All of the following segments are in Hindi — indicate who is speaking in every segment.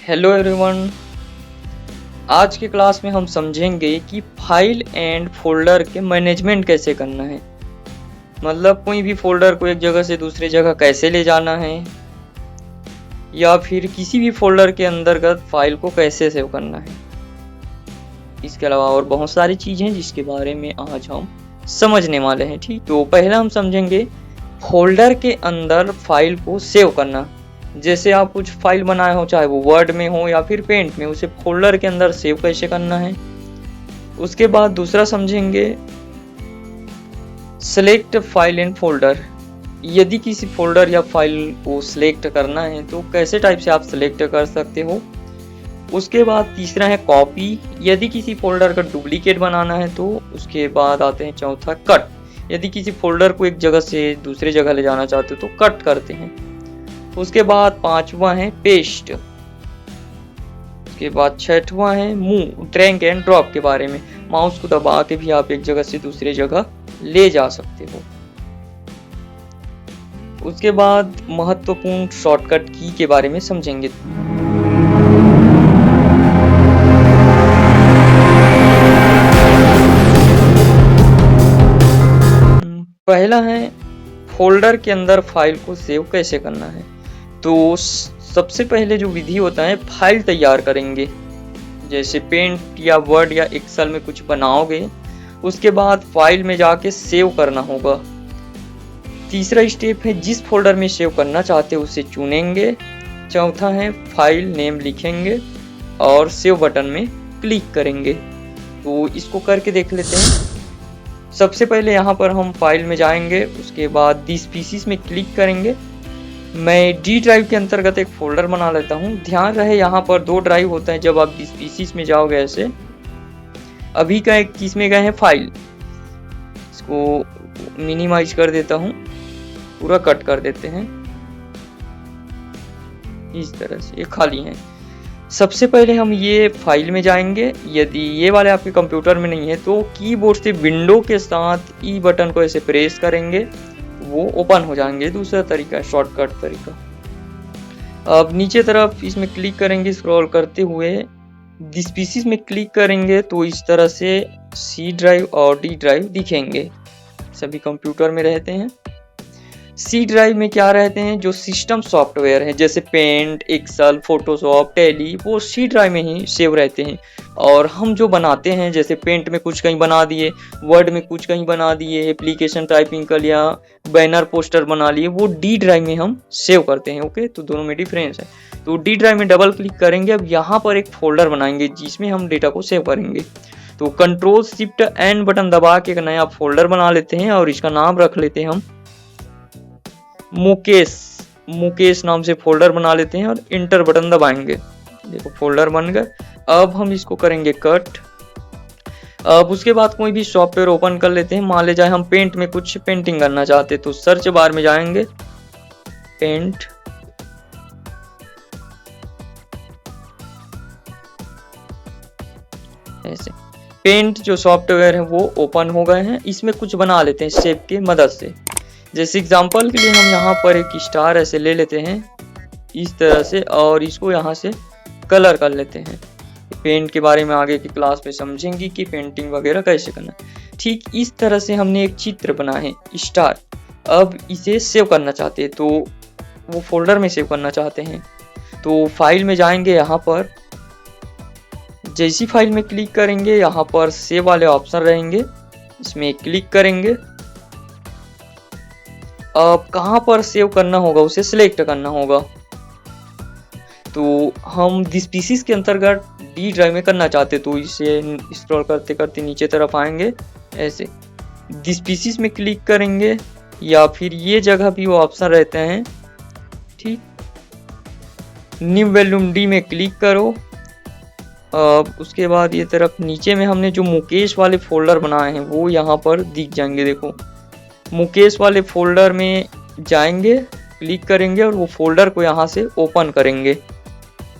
Speaker 1: Hello everyone. आज के क्लास में हम समझेंगे कि फाइल एंड फोल्डर के मैनेजमेंट कैसे करना है। मतलब कोई भी फोल्डर को एक जगह से दूसरी जगह कैसे ले जाना है, या फिर किसी भी फोल्डर के अंतर्गत फाइल को कैसे सेव करना है। इसके अलावा और बहुत सारी चीज़ें हैं जिसके बारे में आज हम समझने वाले हैं। ठीक, तो पहला हम समझेंगे फोल्डर के अंदर फाइल को सेव करना। जैसे आप कुछ फाइल बनाए हो, चाहे वो वर्ड में हो या फिर पेंट में, उसे फोल्डर के अंदर सेव कैसे करना है। उसके बाद दूसरा समझेंगे सेलेक्ट फाइल एंड फोल्डर। यदि किसी फोल्डर या फाइल को सिलेक्ट करना है तो कैसे टाइप से आप सिलेक्ट कर सकते हो। उसके बाद तीसरा है कॉपी। यदि किसी फोल्डर का डुप्लीकेट बनाना है तो उसके बाद आते हैं चौथा कट। यदि किसी फोल्डर को एक जगह से दूसरी जगह ले जाना चाहते हो तो कट करते हैं। उसके बाद पांचवा है पेस्ट। उसके बाद छठवां है मूव, ड्रैग एंड ड्रॉप के बारे में। माउस को दबा के भी आप एक जगह से दूसरी जगह ले जा सकते हो। उसके बाद महत्वपूर्ण शॉर्टकट की के बारे में समझेंगे। पहला है फोल्डर के अंदर फाइल को सेव कैसे करना है। तो सबसे पहले जो विधि होता है, फाइल तैयार करेंगे। जैसे पेंट या वर्ड या एक्सेल में कुछ बनाओगे, उसके बाद फाइल में जाके सेव करना होगा। तीसरा स्टेप है जिस फोल्डर में सेव करना चाहते हो उसे चुनेंगे। चौथा है फाइल नेम लिखेंगे और सेव बटन में क्लिक करेंगे। तो इसको करके देख लेते हैं। सबसे पहले यहाँ पर हम फाइल में जाएंगे, उसके बाद दिस पीसीस में क्लिक करेंगे। मैं डी ड्राइव के अंतर्गत एक फोल्डर बना लेता हूँ। ध्यान रहे यहाँ पर दो ड्राइव होता है जब आप दिस पीसीस में जाओगे ऐसे। अभी का एक किस में गए हैं, फाइल। इसको मिनिमाइज कर देता हूँ, पूरा कट कर देते हैं इस तरह से, ये खाली है। सबसे पहले हम ये फाइल में जाएंगे। यदि ये वाले आपके कंप्यूटर में नहीं है तो कीबोर्ड से विंडो के साथ ई बटन को ऐसे प्रेस करेंगे, वो ओपन हो जाएंगे। दूसरा तरीका, शॉर्टकट तरीका। अब नीचे तरफ इसमें क्लिक करेंगे, स्क्रॉल करते हुए दिस पीसीस में क्लिक करेंगे तो इस तरह से सी ड्राइव और डी ड्राइव दिखेंगे। सभी कंप्यूटर में रहते हैं। सी ड्राइव में क्या रहते हैं, जो सिस्टम सॉफ्टवेयर है जैसे पेंट, एक्सेल, फोटोशॉप, टैली, वो सी ड्राइव में ही सेव रहते हैं। और हम जो बनाते हैं, जैसे पेंट में कुछ कहीं बना दिए, वर्ड में कुछ कहीं बना दिए, एप्लीकेशन टाइपिंग कर लिया, बैनर पोस्टर बना लिए, वो डी ड्राइव में हम सेव करते हैं। ओके, तो दोनों में डिफरेंस है। तो डी ड्राइव में डबल क्लिक करेंगे। अब यहाँ पर एक फोल्डर बनाएंगे जिसमें हम डेटा को सेव करेंगे। तो कंट्रोल शिफ्ट एन बटन दबा के एक नया फोल्डर बना लेते हैं और इसका नाम रख लेते हैं हम मुकेश नाम से फोल्डर बना लेते हैं और इंटर बटन दबाएंगे। देखो फोल्डर बन गए। अब हम इसको करेंगे कट। अब उसके बाद कोई भी सॉफ्टवेयर ओपन कर लेते हैं। मान ले जाए हम पेंट में कुछ पेंटिंग करना चाहते तो सर्च बार में जाएंगे, पेंट, ऐसे पेंट जो सॉफ्टवेयर है वो ओपन हो गए हैं। इसमें कुछ बना लेते हैं शेप की मदद से। जैसे एग्जांपल के लिए हम यहाँ पर एक स्टार ऐसे ले लेते हैं इस तरह से, और इसको यहाँ से कलर कर लेते हैं। पेंट के बारे में आगे की क्लास में समझेंगे कि पेंटिंग वगैरह कैसे करना। ठीक इस तरह से हमने एक चित्र बना है स्टार। अब इसे सेव करना चाहते हैं तो वो फोल्डर में सेव करना चाहते हैं तो फाइल में जाएंगे। यहाँ पर जैसी फाइल में क्लिक करेंगे, यहाँ पर सेव वाले ऑप्शन रहेंगे, इसमें क्लिक करेंगे। अब कहाँ पर सेव करना होगा उसे सिलेक्ट करना होगा। तो हम दिस पीसीस के अंतर्गत डी ड्राइव में करना चाहते तो इसे स्क्रॉल करते करते नीचे तरफ आएंगे, ऐसे दिस पीसीस में क्लिक करेंगे, या फिर ये जगह भी वो ऑप्शन रहते हैं। ठीक, न्यू वॉल्यूम डी में क्लिक करो। अब उसके बाद ये तरफ नीचे में हमने जो मुकेश वाले फोल्डर बनाए हैं वो यहाँ पर दिख जाएंगे। देखो मुकेश वाले फोल्डर में जाएंगे, क्लिक करेंगे और वो फोल्डर को यहाँ से ओपन करेंगे,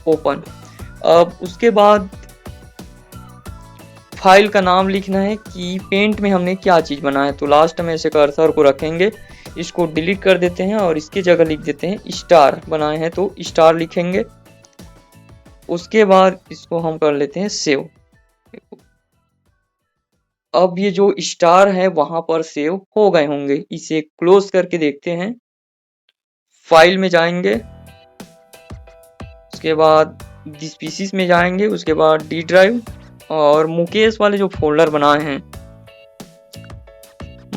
Speaker 1: ओपन। अब उसके बाद फाइल का नाम लिखना है कि पेंट में हमने क्या चीज़ बनाया। तो लास्ट में ऐसे कर्सर को रखेंगे, इसको डिलीट कर देते हैं और इसकी जगह लिख देते हैं स्टार बनाए हैं तो स्टार लिखेंगे। उसके बाद इसको हम कर लेते हैं सेव। अब ये जो स्टार है वहां पर सेव हो गए होंगे। इसे क्लोज करके देखते हैं। फाइल में जाएंगे, उसके बाद दी स्पीसीज में जाएंगे, उसके बाद डी ड्राइव और मुकेश वाले जो फोल्डर बनाए हैं,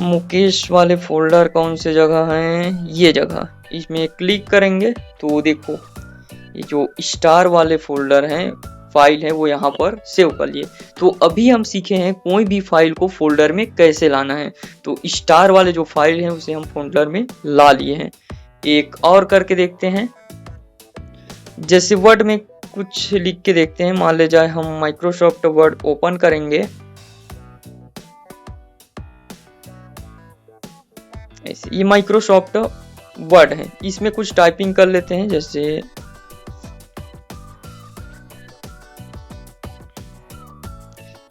Speaker 1: मुकेश वाले फोल्डर कौन से जगह हैं, ये जगह, इसमें क्लिक करेंगे तो देखो ये जो स्टार वाले फोल्डर हैं, फाइल है, वो यहाँ पर सेव कर लिए। तो अभी हम सीखे हैं कोई भी फाइल को फोल्डर में कैसे लाना है। तो स्टार वाले जो फाइल है उसे हम फोल्डर में ला लिए हैं। एक और करके देखते हैं। जैसे वर्ड में कुछ लिख के देखते हैं। मान ले जाए हम माइक्रोसॉफ्ट वर्ड ओपन करेंगे, ऐसे ये माइक्रोसॉफ्ट वर्ड है, इसमें कुछ टाइपिंग कर लेते हैं। जैसे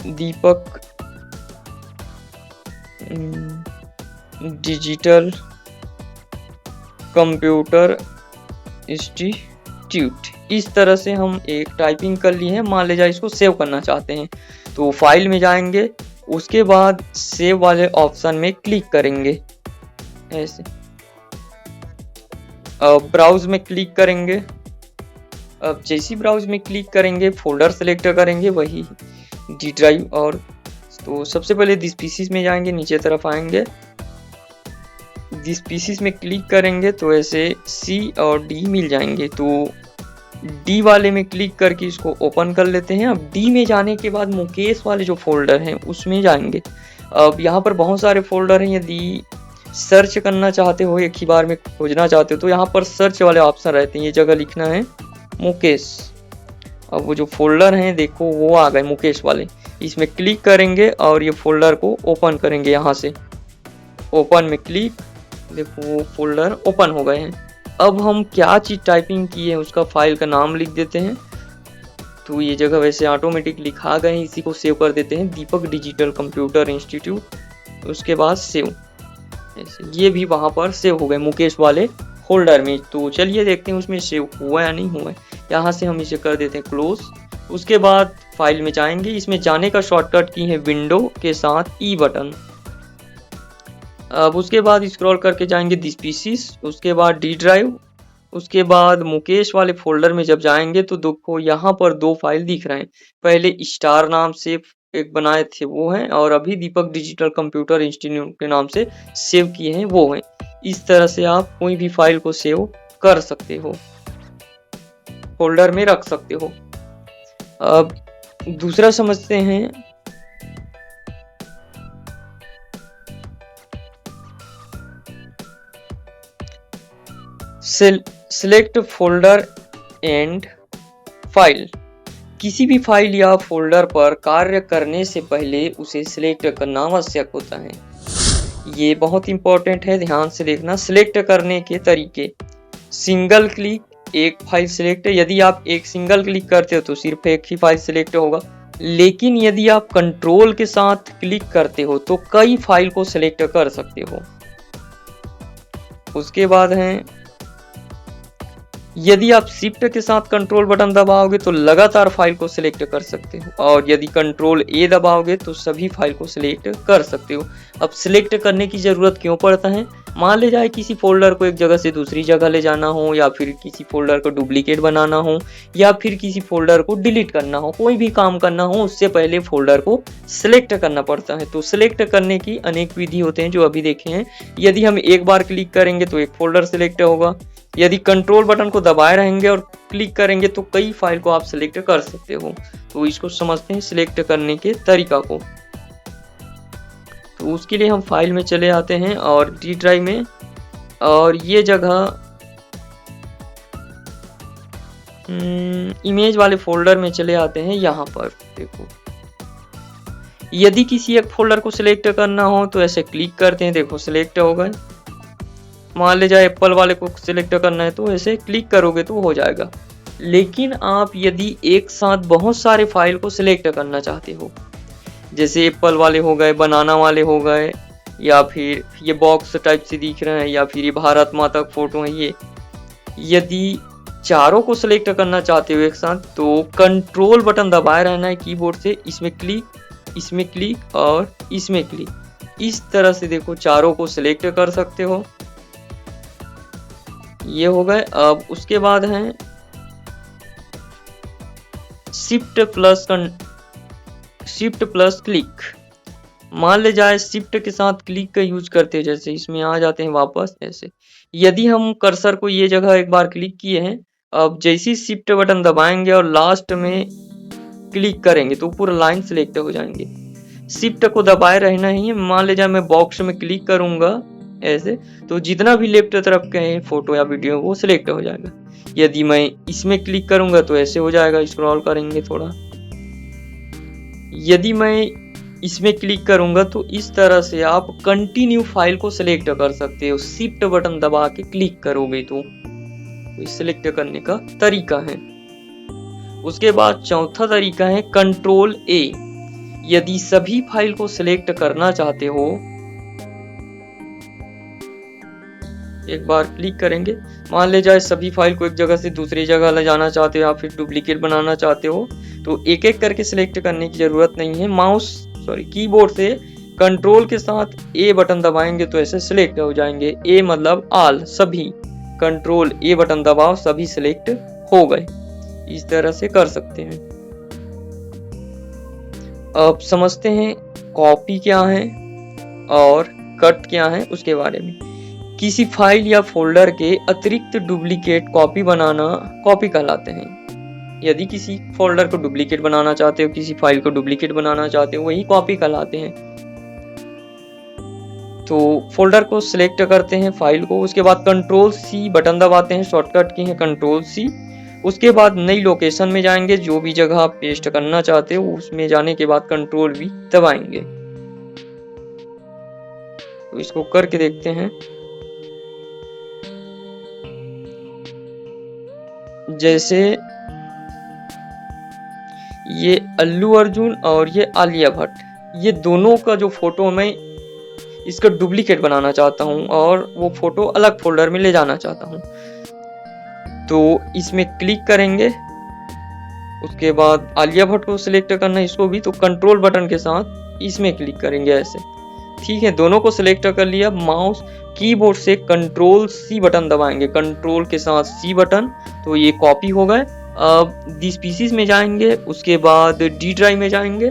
Speaker 1: दीपक डिजिटल कंप्यूटर इंस्टीट्यूट, इस तरह से हम एक टाइपिंग कर ली है। मान ले जाए इसको सेव करना चाहते हैं तो फाइल में जाएंगे, उसके बाद सेव वाले ऑप्शन में क्लिक करेंगे ऐसे। अब ब्राउज में क्लिक करेंगे। अब जैसी ब्राउज में क्लिक करेंगे फोल्डर सेलेक्ट करेंगे, वही डी ड्राइव। और तो सबसे पहले दिस पीसीज में जाएंगे, नीचे तरफ आएंगे, दिस पीसीज में क्लिक करेंगे तो ऐसे सी और डी मिल जाएंगे। तो डी वाले में क्लिक करके इसको ओपन कर लेते हैं। अब डी में जाने के बाद मुकेश वाले जो फोल्डर हैं उसमें जाएंगे। अब यहाँ पर बहुत सारे फोल्डर हैं, यदि सर्च करना चाहते हो, एक ही बार में खोजना चाहते हो तो यहाँ पर सर्च वाले ऑप्शन रहते हैं, ये जगह लिखना है मुकेश। अब वो जो फोल्डर हैं देखो वो आ गए मुकेश वाले, इसमें क्लिक करेंगे और ये फोल्डर को ओपन करेंगे। यहाँ से ओपन में क्लिक, देखो वो फोल्डर ओपन हो गए हैं। अब हम क्या चीज़ टाइपिंग की है उसका फाइल का नाम लिख देते हैं। तो ये जगह वैसे ऑटोमेटिक लिखा गए हैं, इसी को सेव कर देते हैं, दीपक डिजिटल कंप्यूटर इंस्टीट्यूट। उसके बाद सेव, ऐसे ये भी वहाँ पर सेव हो गए मुकेश वाले फोल्डर में। तो चलिए देखते हैं उसमें सेव हुआ या नहीं हुआ है। यहाँ से हम इसे कर देते हैं क्लोज। उसके बाद फाइल में जाएंगे, इसमें जाने का शॉर्टकट की है विंडो के साथ ई बटन। अब उसके बाद स्क्रॉल करके जाएंगे दिस पीसीज, उसके बाद डी ड्राइव, उसके बाद मुकेश वाले फोल्डर में जब जाएंगे तो देखो यहाँ पर दो फाइल दिख रहे हैं। पहले स्टार नाम से एक बनाए थे वो हैं, और अभी दीपक डिजिटल कंप्यूटर इंस्टीट्यूट के नाम से सेव किए हैं वो हैं। इस तरह से आप कोई भी फाइल को सेव कर सकते हो, फोल्डर में रख सकते हो। अब दूसरा समझते हैं। सिलेक्ट फोल्डर एंड फाइल, किसी भी फाइल या फोल्डर पर कार्य करने से पहले उसे सिलेक्ट करना आवश्यक होता है। ये बहुत इंपॉर्टेंट है, ध्यान से देखना। सिलेक्ट करने के तरीके, सिंगल क्लिक, एक फाइल सिलेक्ट। यदि आप एक सिंगल क्लिक करते हो तो सिर्फ एक ही फाइल सिलेक्ट होगा, लेकिन यदि आप कंट्रोल के साथ क्लिक करते हो तो कई फाइल को सिलेक्ट कर सकते हो। उसके बाद है, यदि आप शिफ्ट के साथ कंट्रोल बटन दबाओगे तो लगातार फाइल को सिलेक्ट कर सकते हो, और यदि कंट्रोल ए दबाओगे तो सभी फाइल को सिलेक्ट कर सकते हो। अब सिलेक्ट करने की ज़रूरत क्यों पड़ता है? मान ले जाए किसी फोल्डर को एक जगह से दूसरी जगह ले जाना हो, या फिर किसी फोल्डर को डुप्लीकेट बनाना हो, या फिर किसी फोल्डर को डिलीट करना हो, कोई भी काम करना हो, उससे पहले फोल्डर को सिलेक्ट करना पड़ता है। तो सिलेक्ट करने की अनेक विधि होते हैं जो अभी देखे हैं। यदि हम एक बार क्लिक करेंगे तो एक फोल्डर सिलेक्ट होगा, यदि कंट्रोल बटन को दबाए रहेंगे और क्लिक करेंगे तो कई फाइल को आप सिलेक्ट कर सकते हो। तो इसको समझते हैं सिलेक्ट करने के तरीका को। तो उसके लिए हम फाइल में चले आते हैं और डी ड्राइव में, और ये जगह इमेज वाले फोल्डर में चले आते हैं। यहाँ पर देखो, यदि किसी एक फोल्डर को सिलेक्ट करना हो तो ऐसे क्लिक करते हैं, देखो सिलेक्ट हो गए। मान ले जाए एप्पल वाले को सिलेक्ट करना है तो ऐसे क्लिक करोगे तो हो जाएगा। लेकिन आप यदि एक साथ बहुत सारे फाइल को सिलेक्ट करना चाहते हो, जैसे एप्पल वाले हो गए, बनाना वाले हो गए, या फिर ये बॉक्स टाइप से दिख रहे हैं, या फिर ये भारत माता का फोटो है, ये यदि चारों को सिलेक्ट करना चाहते हो एक साथ तो कंट्रोल बटन दबाए रहना है कीबोर्ड से, इसमें क्लिक और इसमें क्लिक, इस तरह से देखो चारों को सिलेक्ट कर सकते हो। ये हो गए। अब उसके बाद है शिफ्ट प्लस क्लिक। मान ले जाए शिफ्ट के साथ क्लिक का यूज करते हैं, जैसे इसमें आ जाते हैं वापस ऐसे। यदि हम कर्सर को ये जगह एक बार क्लिक किए हैं, अब जैसे ही शिफ्ट बटन दबाएंगे और लास्ट में क्लिक करेंगे तो पूरा लाइन सिलेक्ट हो जाएंगे। शिफ्ट को दबाए रहना ही। मान ले जाए मैं बॉक्स में क्लिक करूंगा ऐसे, तो जितना भी लेफ्ट तरफ के फोटो या वीडियो वो सिलेक्ट हो जाएगा। यदि मैं इसमें क्लिक करूंगा तो ऐसे हो जाएगा, स्क्रॉल करेंगे थोड़ा। यदि मैं इसमें क्लिक करूंगा तो इस तरह से आप कंटिन्यू फाइल को सिलेक्ट कर सकते हो। शिफ्ट बटन दबा के क्लिक करोगे तो सिलेक्ट करने का तरीका है। उसके बाद चौथा तरीका है कंट्रोल ए। यदि सभी फाइल को सिलेक्ट करना चाहते हो, एक बार क्लिक करेंगे। मान ले जाए सभी फाइल को एक जगह से दूसरी जगह ले जाना चाहते हो या फिर डुप्लीकेट बनाना चाहते हो तो एक एक करके सिलेक्ट करने की जरूरत नहीं है। कीबोर्ड से कंट्रोल के साथ ए बटन दबाएंगे तो ऐसे सिलेक्ट हो जाएंगे। ए मतलब ऑल, सभी। कंट्रोल ए बटन दबाओ, सभी सिलेक्ट हो गए। इस तरह से कर सकते हैं। अब समझते हैं कॉपी क्या है और कट क्या है उसके बारे में। किसी फाइल या फोल्डर के अतिरिक्त डुप्लीकेट कॉपी बनाना कॉपी कहलाते हैं। यदि किसी फोल्डर को डुप्लीकेट बनाना चाहते हो, किसी फाइल को डुप्लीकेट बनाना चाहते हो, वही कॉपी कहलाते हैं। तो फोल्डर को सिलेक्ट करते हैं, फाइल को, उसके बाद कंट्रोल सी बटन दबाते हैं, शॉर्टकट की है कंट्रोल सी। उसके बाद नई लोकेशन में जाएंगे, जो भी जगह आप पेस्ट करना चाहते हो उसमें जाने के बाद कंट्रोल वी दबाएंगे। तो इसको करके देखते हैं। जैसे ये अल्लू अर्जुन और ये आलिया भट्ट, ये दोनों का जो फोटो मैं इसका डुप्लीकेट बनाना चाहता हूँ और वो फोटो अलग फोल्डर में ले जाना चाहता हूँ, तो इसमें क्लिक करेंगे। उसके बाद आलिया भट्ट को सिलेक्ट करना है, इसको भी, तो कंट्रोल बटन के साथ इसमें क्लिक करेंगे ऐसे। ठीक है, दोनों को सिलेक्ट कर लिया। माउस कीबोर्ड से कंट्रोल सी बटन दबाएंगे, कंट्रोल के साथ सी बटन, तो ये कॉपी हो गए। अब दी स्पीसीज में जाएंगे, उसके बाद डी ड्राइव में जाएंगे।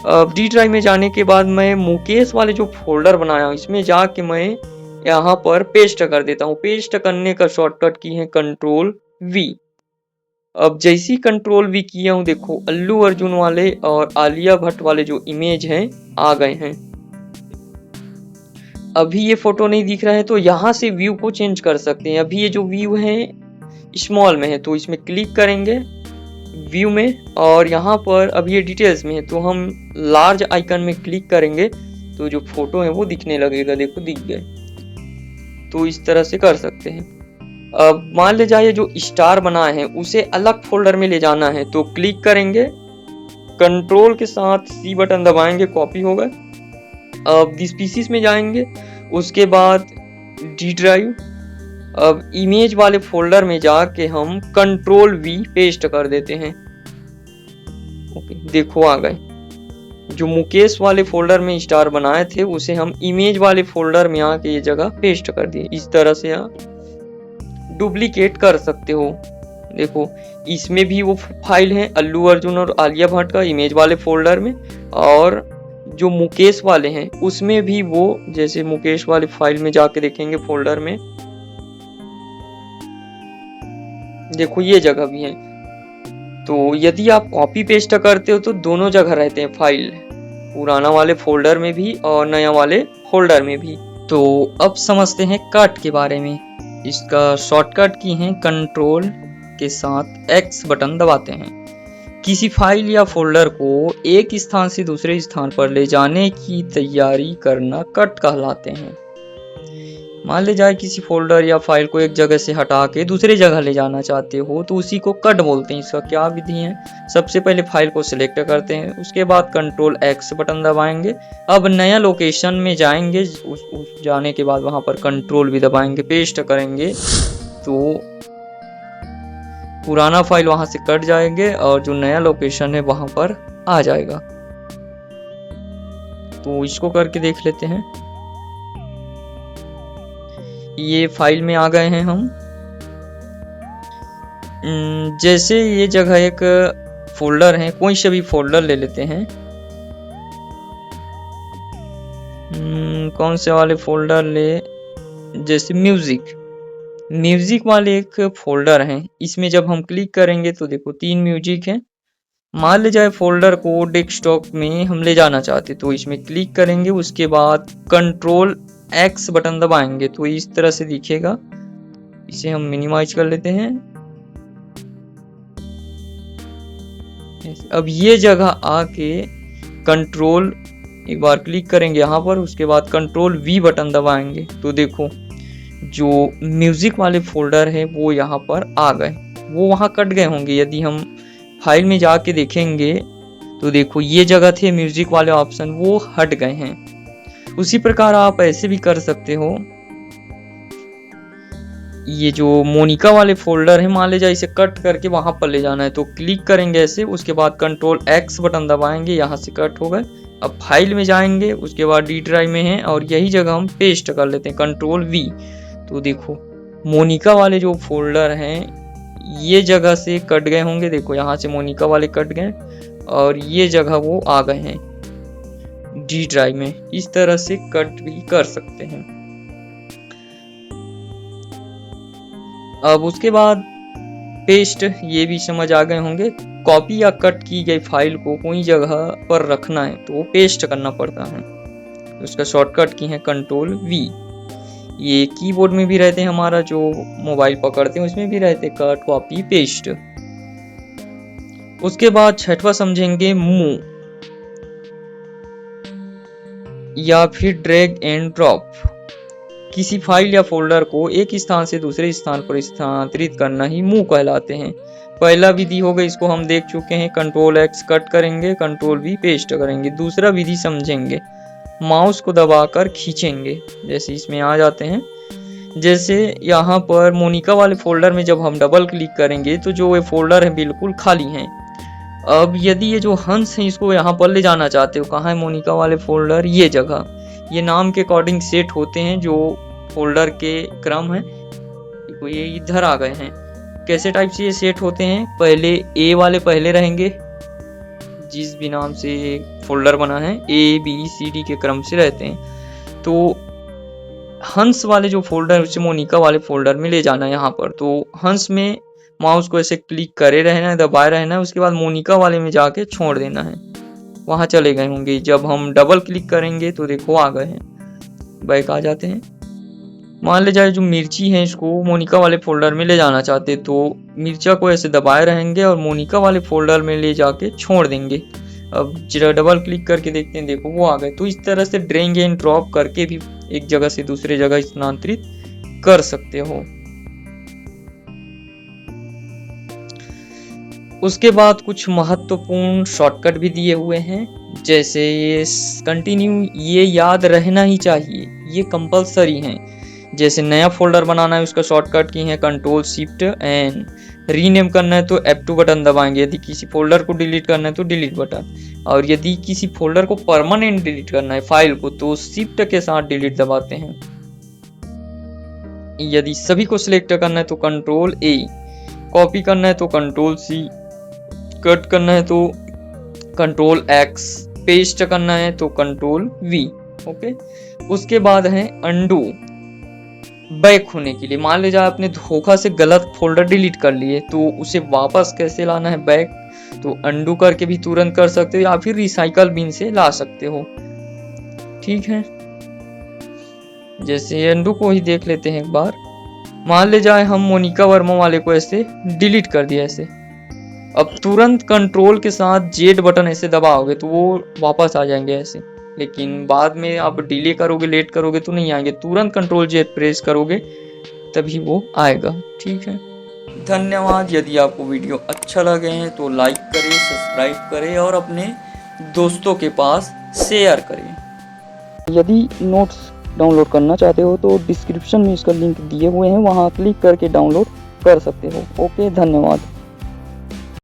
Speaker 1: डी ड्राइव में जाने के बाद मैं मुकेश वाले जो फोल्डर बनाया हूँ इसमें जाके मैं यहाँ पर पेस्ट कर देता हूँ। पेस्ट करने का शॉर्टकट की है कंट्रोल वी। अब जैसी कंट्रोल वी किया हूँ, देखो अल्लू अर्जुन वाले और आलिया भट्ट वाले जो इमेज हैं आ गए हैं। अभी ये फोटो नहीं दिख रहा है तो यहाँ से व्यू को चेंज कर सकते हैं। अभी ये जो व्यू है स्मॉल में है तो इसमें क्लिक करेंगे व्यू में, और यहाँ पर अभी ये डिटेल्स में है तो हम लार्ज आइकन में क्लिक करेंगे तो जो फोटो है वो दिखने लगेगा। देखो दिख गए। तो इस तरह से कर सकते हैं। अब मान ले जाइए जो स्टार बना है उसे अलग फोल्डर में ले जाना है तो क्लिक करेंगे, कंट्रोल के साथ सी बटन दबाएंगे, कॉपी होगा। अब दी स्पीसीज में जाएंगे, उसके बाद डी ड्राइव। अब इमेज वाले फोल्डर में जाके हम कंट्रोल वी पेस्ट कर देते हैं। ओके, देखो आ गए। जो मुकेश वाले फोल्डर में स्टार बनाए थे उसे हम इमेज वाले फोल्डर में आके ये जगह पेस्ट कर दिए। इस तरह से आप डुप्लीकेट कर सकते हो। देखो इसमें भी वो फाइल है अल्लू अर्जुन और आलिया भट्ट का इमेज वाले फोल्डर में, और जो मुकेश वाले हैं उसमें भी वो, जैसे मुकेश वाले फाइल में जाके देखेंगे फोल्डर में, देखो ये जगह भी है। तो यदि आप कॉपी पेस्ट करते हो तो दोनों जगह रहते हैं फाइल, पुराना वाले फोल्डर में भी और नया वाले फोल्डर में भी। तो अब समझते हैं कट के बारे में। इसका शॉर्टकट की है कंट्रोल के साथ एक्स बटन दबाते हैं। किसी फाइल या फोल्डर को एक स्थान से दूसरे स्थान पर ले जाने की तैयारी करना कट कहलाते हैं। मान ले जाए किसी फोल्डर या फाइल को एक जगह से हटा के दूसरी जगह ले जाना चाहते हो तो उसी को कट बोलते हैं। इसका क्या विधि है, सबसे पहले फाइल को सिलेक्ट करते हैं, उसके बाद कंट्रोल एक्स बटन दबाएंगे। अब नया लोकेशन में जाएंगे, उस जाने के बाद वहां पर कंट्रोल भी दबाएंगे, पेस्ट करेंगे तो पुराना फाइल वहां से कट जाएंगे और जो नया लोकेशन है वहां पर आ जाएगा। तो इसको करके देख लेते हैं। ये फाइल में आ गए हैं हम। जैसे ये जगह एक फोल्डर है, कोई से भी फोल्डर ले लेते हैं। कौन से वाले फोल्डर ले, जैसे म्यूजिक वाले एक फोल्डर है। इसमें जब हम क्लिक करेंगे तो देखो 3 म्यूजिक है। मान ले जाए फोल्डर को डेस्कटॉप में हम ले जाना चाहते तो इसमें क्लिक करेंगे, उसके बाद कंट्रोल X बटन दबाएंगे तो इस तरह से दिखेगा। इसे हम मिनिमाइज कर लेते हैं। अब ये जगह आके कंट्रोल एक बार क्लिक करेंगे यहाँ पर, उसके बाद कंट्रोल V बटन दबाएंगे तो देखो जो म्यूजिक वाले फोल्डर है वो यहाँ पर आ गए। वो वहाँ कट गए होंगे। यदि हम फाइल में जाके देखेंगे तो देखो ये जगह थे म्यूजिक वाले ऑप्शन, वो हट गए हैं। उसी प्रकार आप ऐसे भी कर सकते हो। ये जो मोनिका वाले फोल्डर है, मान लीजिए इसे कट करके वहां पर ले जाना है तो क्लिक करेंगे ऐसे, उसके बाद कंट्रोल X बटन दबाएंगे, यहाँ से कट हो गए। अब फाइल में जाएंगे, उसके बाद डी ड्राइव में है और यही जगह हम पेस्ट कर लेते हैं कंट्रोल V। तो देखो मोनिका वाले जो फोल्डर हैं ये जगह से कट गए होंगे। देखो यहाँ से मोनिका वाले कट गए और ये जगह वो आ गए हैं डी ड्राइव में। इस तरह से कट भी कर सकते हैं। अब उसके बाद पेस्ट, ये भी समझ आ गए होंगे। कॉपी या कट की गई फाइल को कोई जगह पर रखना है तो वो पेस्ट करना पड़ता है। उसका शॉर्टकट की है कंट्रोल V। ये कीबोर्ड में भी रहते हैं, हमारा जो मोबाइल पकड़ते हैं उसमें भी रहते, कट कॉपी पेस्ट। उसके बाद छठवा समझेंगे मूव या फिर ड्रैग एंड ड्रॉप। किसी फाइल या फोल्डर को एक स्थान से दूसरे स्थान पर स्थानांतरित करना ही मूव कहलाते हैं। पहला विधि हो गई, इसको हम देख चुके हैं, कंट्रोल X कट करेंगे, कंट्रोल V पेस्ट करेंगे। दूसरा विधि समझेंगे, माउस को दबाकर खींचेंगे। जैसे इसमें आ जाते हैं, जैसे यहाँ पर मोनिका वाले फोल्डर में जब हम डबल क्लिक करेंगे तो जो ये फोल्डर है बिल्कुल खाली है। अब यदि ये जो हंस है इसको यहाँ पर ले जाना चाहते हो, कहाँ है मोनिका वाले फोल्डर, ये जगह, ये नाम के अकॉर्डिंग सेट होते हैं जो फोल्डर के क्रम है। देखो ये इधर आ गए हैं। कैसे टाइप से ये सेट होते हैं, पहले A वाले पहले रहेंगे, जिस भी नाम से फोल्डर बना है ABCD के क्रम से रहते हैं। तो हंस वाले जो फोल्डर है उसे मोनिका वाले फोल्डर में ले जाना है यहाँ पर। तो हंस में माउस को ऐसे क्लिक करे रहना है, दबाए रहना है, उसके बाद मोनिका वाले में जाके छोड़ देना है, वहां चले गए होंगे। जब हम डबल क्लिक करेंगे तो देखो आ गए हैं, बैक आ जाते हैं। मान ले जाए जो मिर्ची है इसको मोनिका वाले फोल्डर में ले जाना चाहते तो मिर्चा को ऐसे दबाए रहेंगे और मोनिका वाले फोल्डर में ले जाके छोड़ देंगे। अब जरा डबल क्लिक करके देखते हैं, देखो वो आ गए। तो इस तरह से ड्रैग एंड ड्रॉप करके भी एक जगह से दूसरे जगह स्थानांतरित कर सकते हो। उसके बाद कुछ महत्वपूर्ण शॉर्टकट भी दिए हुए हैं, जैसे ये कंटिन्यू, ये याद रहना ही चाहिए, ये कंपलसरी है। जैसे नया फोल्डर बनाना है उसका शॉर्टकट की है कंट्रोल शिफ्ट एंड, रीनेम करना है तो F2 बटन दबाएंगे, यदि किसी फोल्डर को डिलीट करना है तो डिलीट बटन, और यदि किसी फोल्डर को परमानेंट डिलीट करना है फाइल को तो शिफ्ट के साथ डिलीट दबाते हैं। यदि सभी को सिलेक्ट करना है तो कंट्रोल A, कॉपी करना है तो कंट्रोल C, कट करना है तो कंट्रोल X, पेस्ट करना है तो कंट्रोल V। ओके, उसके बाद है अंडू, बैक होने के लिए। मान लीजिए आपने धोखा से गलत फोल्डर डिलीट कर लिए तो उसे वापस कैसे लाना है बैक, तो अंडू करके भी तुरंत कर सकते हो या फिर रिसाइकल बिन से ला सकते हो। ठीक है, जैसे अंडू को ही देख लेते हैं एक बार। मान ले जाए हम मोनिका वर्मा वाले को ऐसे डिलीट कर दिया ऐसे, अब तुरंत कंट्रोल के साथ Z बटन ऐसे दबाओगे तो वो वापस आ जाएंगे ऐसे, लेकिन बाद में आप डिले करोगे, लेट करोगे तो नहीं आएंगे। तुरंत कंट्रोल Z प्रेस करोगे तभी वो आएगा। ठीक है, धन्यवाद। यदि आपको वीडियो अच्छा लगे तो लाइक करें, सब्सक्राइब करें और अपने दोस्तों के पास शेयर करें। यदि नोट्स डाउनलोड करना चाहते हो तो डिस्क्रिप्शन में इसका लिंक दिए हुए हैं, वहाँ क्लिक करके डाउनलोड कर सकते हो। ओके, धन्यवाद।